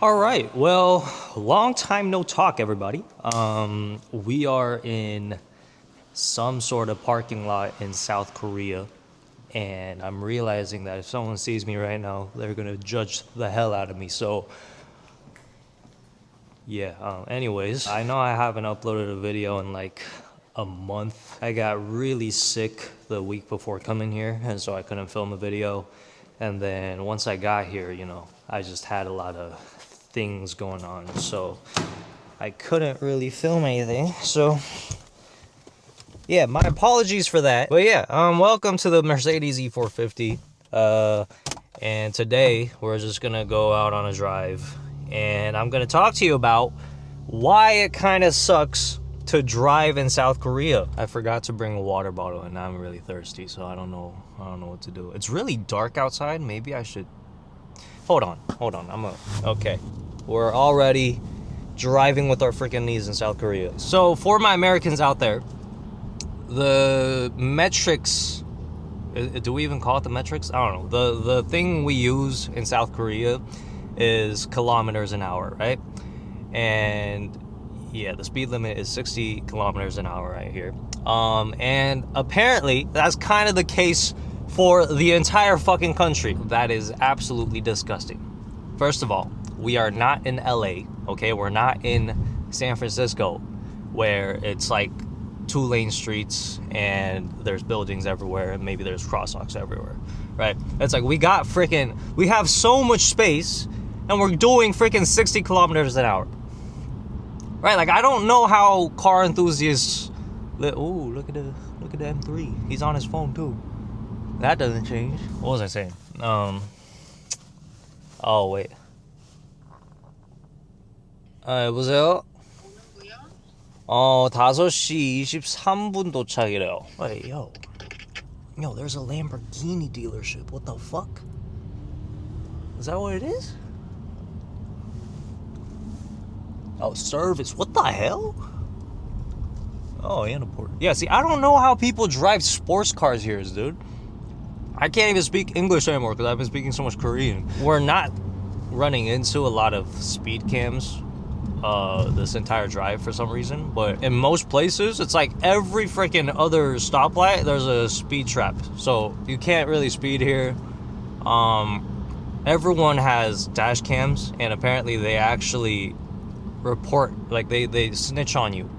All right, well, long time no talk, everybody. We are in some sort of parking lot in South Korea, and I'm realizing that if someone sees me right now, they're gonna judge the hell out of me. So, yeah. Anyways, I know I haven't uploaded a video in like a month. I got really sick the week before coming here, and so I couldn't film a video. And then once I got here, I just had a lot of things going on, so I couldn't really film anything. So yeah, my apologies for that. But yeah, welcome to the Mercedes E450. And today we're just gonna go out on a drive, and I'm gonna talk to you about why it kind of sucks to drive in South Korea. I forgot to bring a water bottle, and I'm really thirsty, so I don't know what to do. It's really dark outside. Maybe I should. Hold on. Okay. We're already driving with our freaking knees in South Korea. So for my Americans out there, the metrics, do we even call it the metrics? I don't know. The thing we use in South Korea is kilometers an hour, right? And yeah, the speed limit is 60 kilometers an hour right here. And apparently that's kind of the case for the entire fucking country. That is absolutely disgusting. First of all, we are not in LA, okay? We're not in San Francisco, where it's like 2-lane streets and there's buildings everywhere and maybe there's crosswalks everywhere, right? It's like we have so much space and we're doing freaking 60 kilometers an hour, right? Like, I don't know how car enthusiasts. Ooh, look at the M3. He's on his phone too. That doesn't change. What was I saying? Oh, wait. 여보세요? 5시 23분 도착이래요. Wait, yo, there's a Lamborghini dealership. What the fuck? Is that what it is? Oh, service. What the hell? Oh, and a port. Yeah, see, I don't know how people drive sports cars here, dude. I can't even speak English anymore because I've been speaking so much Korean. We're not running into a lot of speed cams this entire drive for some reason, but in most places, it's like every freaking other stoplight, there's a speed trap. So you can't really speed here. Everyone has dash cams, and apparently they actually report, like they snitch on you.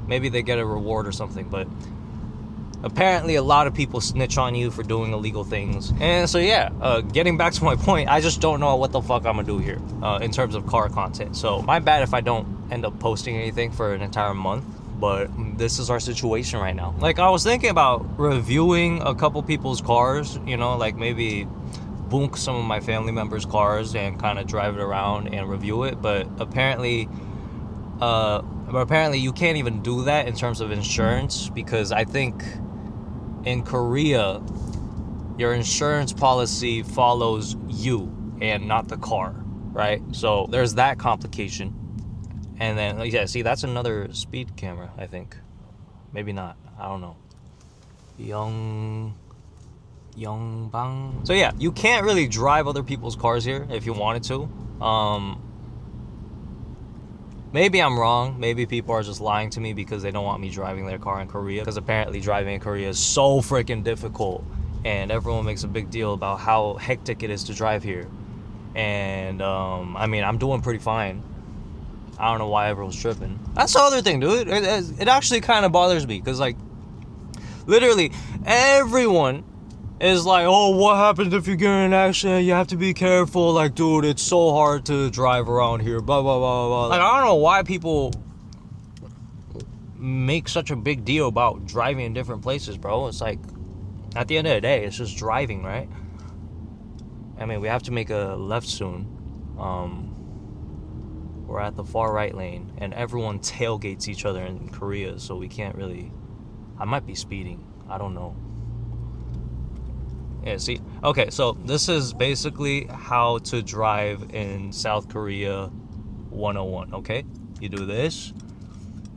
Maybe they get a reward or something, but apparently a lot of people snitch on you for doing illegal things. And so yeah, getting back to my point, I just don't know what the fuck I'm gonna do here in terms of car content. So my bad if I don't end up posting anything for an entire month, but this is our situation right now. Like, I was thinking about reviewing a couple people's cars, like maybe book some of my family members' cars and kind of drive it around and review it, but apparently you can't even do that in terms of insurance, because I think in Korea, your insurance policy follows you and not the car, right? So there's that complication. And then, yeah, see, that's another speed camera, I think. Maybe not. I don't know. Yongbang. So yeah, you can't really drive other people's cars here if you wanted to. Maybe I'm wrong. Maybe people are just lying to me because they don't want me driving their car in Korea. Because apparently driving in Korea is so freaking difficult. And everyone makes a big deal about how hectic it is to drive here. And, I mean, I'm doing pretty fine. I don't know why everyone's tripping. That's the other thing, dude. It actually kind of bothers me. Because, like, literally everyone is like, oh, what happens if you get in an accident? You have to be careful. Like, dude, it's so hard to drive around here. Blah, blah, blah, blah. Like, I don't know why people make such a big deal about driving in different places, bro. It's like, at the end of the day, it's just driving, right? I mean, we have to make a left soon. We're at the far right lane, and everyone tailgates each other in Korea, so we can't really. I might be speeding. I don't know. Yeah, see? Okay, so this is basically how to drive in South Korea 101, okay? You do this.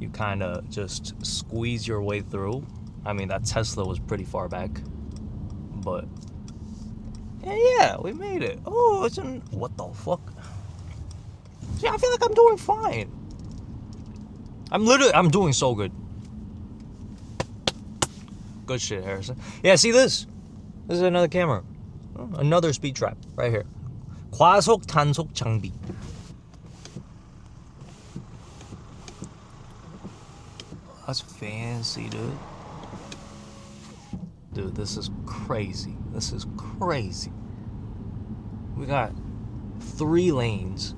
You kind of just squeeze your way through. I mean, that Tesla was pretty far back. But, yeah, we made it. Oh, what the fuck? See, I feel like I'm doing fine. I'm doing so good. Good shit, Harrison. Yeah, see this? This is another camera. Another speed trap right here. 과속 단속 장비. That's fancy, dude. Dude, this is crazy. This is crazy. We got 3 lanes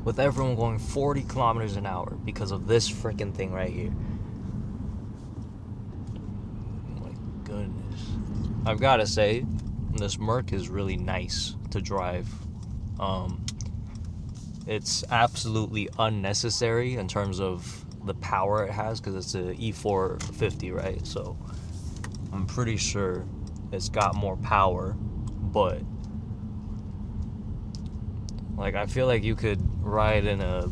with everyone going 40 kilometers an hour because of this freaking thing right here. Oh my goodness. I've got to say, this Merc is really nice to drive. It's absolutely unnecessary in terms of the power it has because it's a E450, right? So I'm pretty sure it's got more power, but like I feel like you could ride in a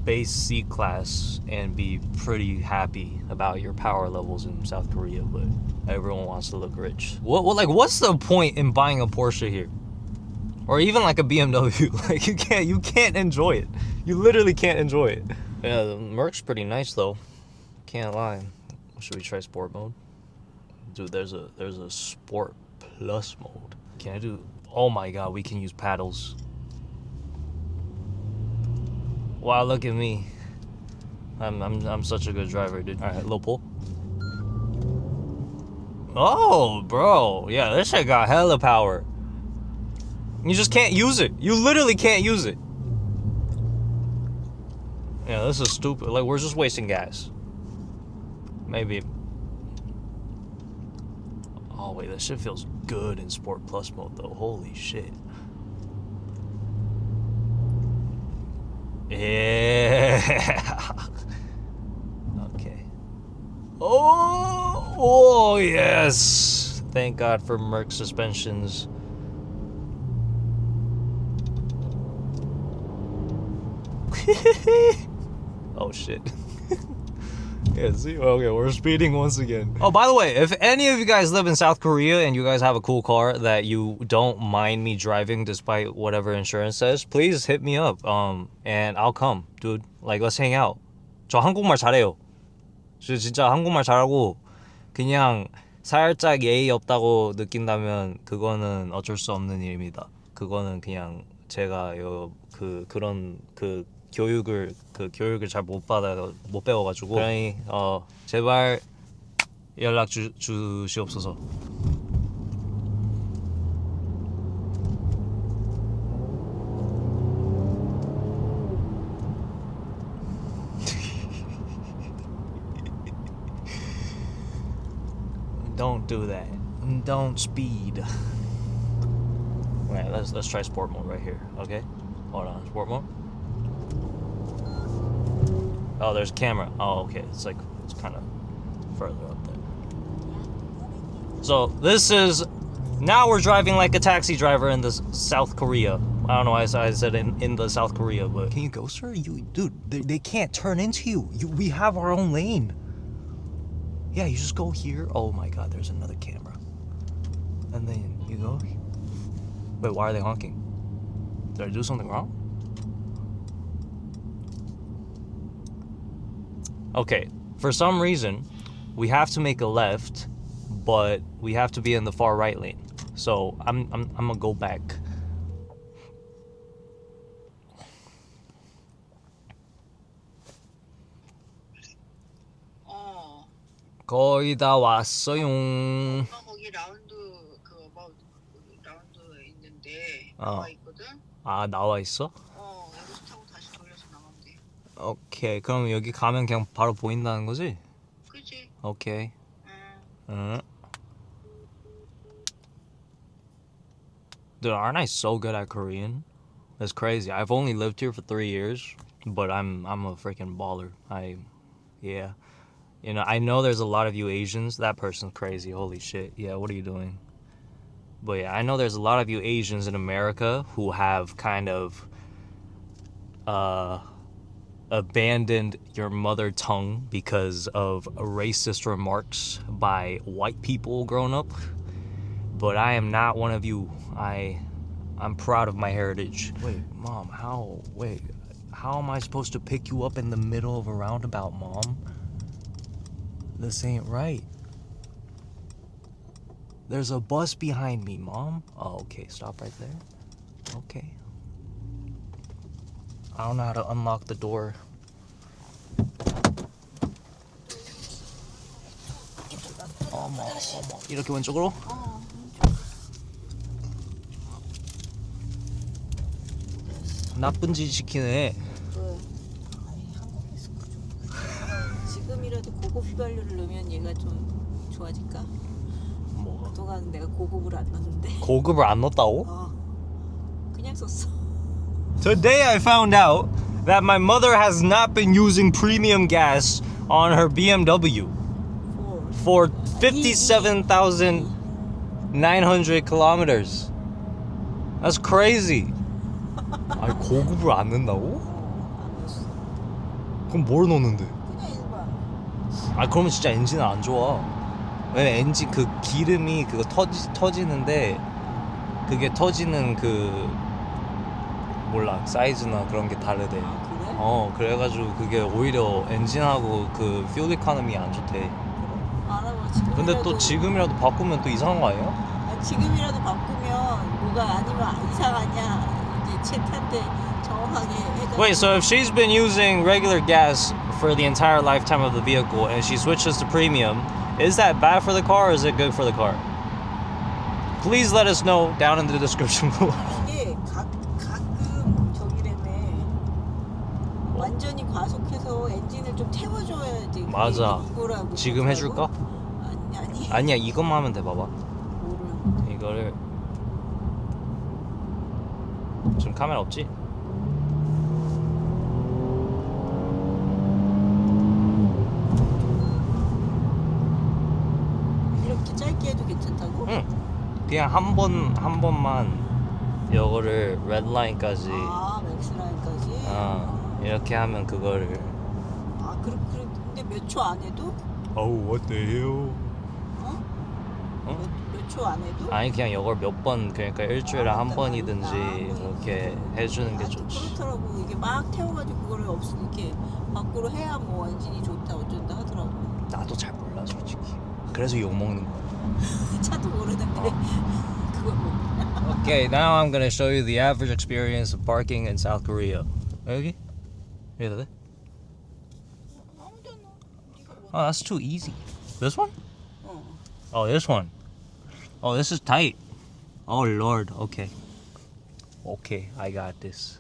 base C class and be pretty happy about your power levels in South Korea, but everyone wants to look rich. What's the point in buying a Porsche here? Or even like a BMW? Like you can't enjoy it. You literally can't enjoy it. Yeah, the Merc's pretty nice though. Can't lie. Should we try sport mode? Dude, there's a sport plus mode. Can I do? Oh my god, we can use paddles. Wow, look at me. I'm such a good driver, dude. All right, low pull. Oh, bro. Yeah, this shit got hella power. You just can't use it. You literally can't use it. Yeah, this is stupid. Like, we're just wasting gas. Maybe. Oh, wait, this shit feels good in Sport Plus mode, though. Holy shit. Yeah. Okay. Oh, yes. Thank God for Merc suspensions. Oh shit. Yeah, see? Okay, we're speeding once again. Oh, by the way, if any of you guys live in South Korea and you guys have a cool car that you don't mind me driving despite whatever insurance says, please hit me up. And I'll come, dude. Like, let's hang out. 저 한국말 잘해요. 저 진짜 한국말 잘하고 그냥 살짝 예의 없다고 느낀다면 그거는 어쩔 수 없는 일입니다. 그거는 그냥 제가 그런 교육을 잘 못 배워가지고 그러니 제발 연락 주시옵소서. Don't do that. Don't speed. Alright, let's try sport mode right here. Okay, hold on, sport mode. Oh, there's a camera. Oh, okay. It's kind of further up there. So this is, now we're driving like a taxi driver in the South Korea. I don't know why I said in the South Korea, but can you go, sir? Dude, they can't turn into you. We have our own lane. Yeah, you just go here. Oh my God, there's another camera. And then you go. Wait, why are they honking? Did I do something wrong? Okay, for some reason, we have to make a left, but we have to be in the far right lane. So I'm gonna go back. 거의 다 왔어요. 거기 라운드 라운드 있는데 나와 있거든. 아, 나와 있어? 여기서 타고 다시 돌려서 나가면 돼. 오케이, 그럼 여기 가면 그냥 바로 보인다는 거지? 그치? 오케이. 응. Dude, aren't I so good at Korean? That's crazy. I've only lived here for 3 years, but I'm a freaking baller. Yeah. You know, I know there's a lot of you Asians. That person's crazy. Holy shit. Yeah, what are you doing? But yeah, I know there's a lot of you Asians in America who have kind of abandoned your mother tongue because of racist remarks by white people growing up. But I am not one of you. I'm I'm proud of my heritage. Wait, Mom, how am I supposed to pick you up in the middle of a roundabout, Mom? This ain't right. There's a bus behind me, Mom. Oh, okay, stop right there. Okay. I don't know how to unlock the door. 어머, 이렇게 왼쪽으로? 나쁜 짓 시키네. 지금이라도 고급 휘발유를 넣으면 얘가 좀 좋아질까? 뭐가? 그동안 내가 고급을 안 넣었는데. 고급을 안 넣었다고? 그냥 썼어. Today I found out that my mother has not been using premium gas on her BMW for 57,900 kilometers. That's crazy. 아니 고급을 안 넣는다고? 안 넣었어. 그럼 뭘 넣는데? 그냥 일반. 아 그러면 진짜 엔진은 안 좋아. 왜냐면 엔진 그 기름이 그거 터지는데 그게 터지는 그 몰라 사이즈나 그런 게 다르대. 그래? 그래가지고 그게 오히려 엔진하고 그 퓨el 이코노미 안 좋대. 알아봐. 지금이라도. 근데 또 지금이라도 바꾸면 또 이상한 거 아니에요? 지금이라도 바꾸면 뭐가 아니면 이상하냐. 이제 채한테 정확하게 해가지고. Wait, so if she's been using regular gas for the entire lifetime of the vehicle and she switches to premium, is that bad for the car or is it good for the car? Please let us know down in the description below. 이게 가끔 저기라며 완전히 과속해서 엔진을 좀 태워줘야지. 맞아. 이거라고 지금 해줄까? 아니. 아니야 이것만 하면 돼 봐봐. 뭐를? 이거를 지금 카메라 없지? 이렇게 짧게 해도 괜찮다고? 응. 그냥 한 번만 이거를 레드라인까지 맥스라인까지. 이렇게 하면 그거를. 근데 몇 초 안 해도? Oh, what the hell? 어? 몇 초 안 해도? 아니 그냥 이걸 몇 번 그러니까 일주일에 한 번이든지 그렇게 해주는 게 좋지. 그렇더라고. 이게 막 태워가지고 그거를 이렇게 밖으로 해야 뭐 엔진이 좋다 어쩐다 하더라고. 나도 잘 몰라 솔직히. 그래서 욕 먹는 거야. 차도 모르는데 그걸 뭐. Okay, now I'm gonna show you the average experience of parking in South Korea. 여기? 해도 돼? Oh, that's too easy. This one? Oh, this one. Oh, this is tight. Oh, Lord. Okay. Okay, I got this.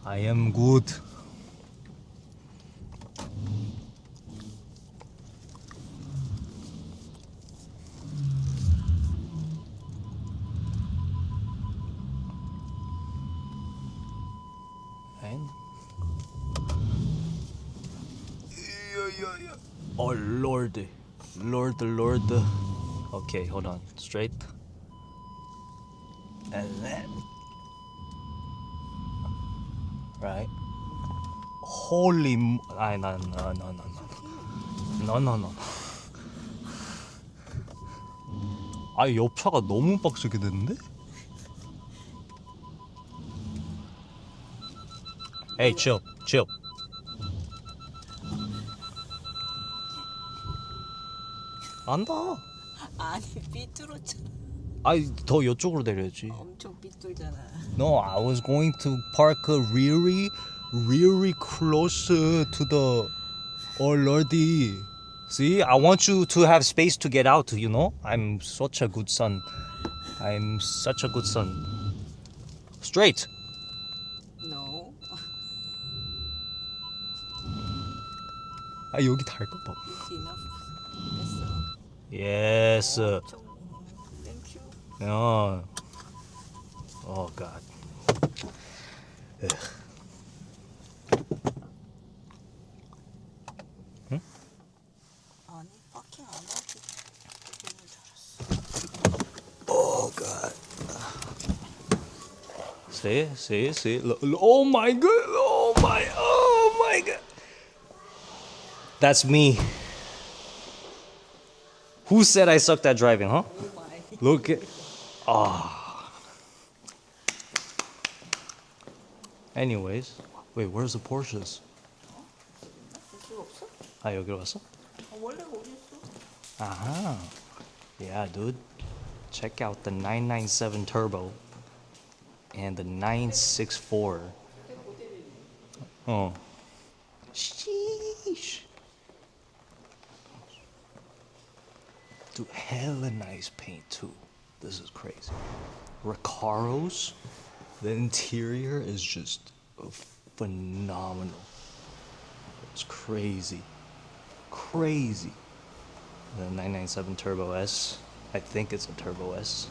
I am good. And oh Lord. Lord. Okay, hold on. Straight. And then right. Holy no. 아, 옆차가 너무 빡세게 됐는데? Hey, chill. 안다. 아니 삐뚤었잖아. 아니, 더 이쪽으로 내려야지. 엄청 삐뚤잖아. No, I was going to park really close to the lordy. See, I want you to have space to get out, you know? I'm such a good son. Straight. No. 아, 여기 닿을까 봐. It's enough. 됐어. Yes. Thank you. Oh God. Ugh. 응? 아니 파킹 안 하고 되는 줄 알았어. Oh God. See. Oh my God. Oh my God. That's me. Who said I sucked at driving, huh? Oh my. Look at. Anyways, wait, where's the Porsches? 볼 수가 없어? 아, 여기로 왔어? 원래 거기 있어. Uh-huh. Yeah, dude. Check out the 997 Turbo and the 964. Oh. Sheesh. Dude, hella nice paint too. This is crazy. Recaros, the interior is just phenomenal. It's crazy. Crazy. The 997 Turbo S. I think it's a Turbo S.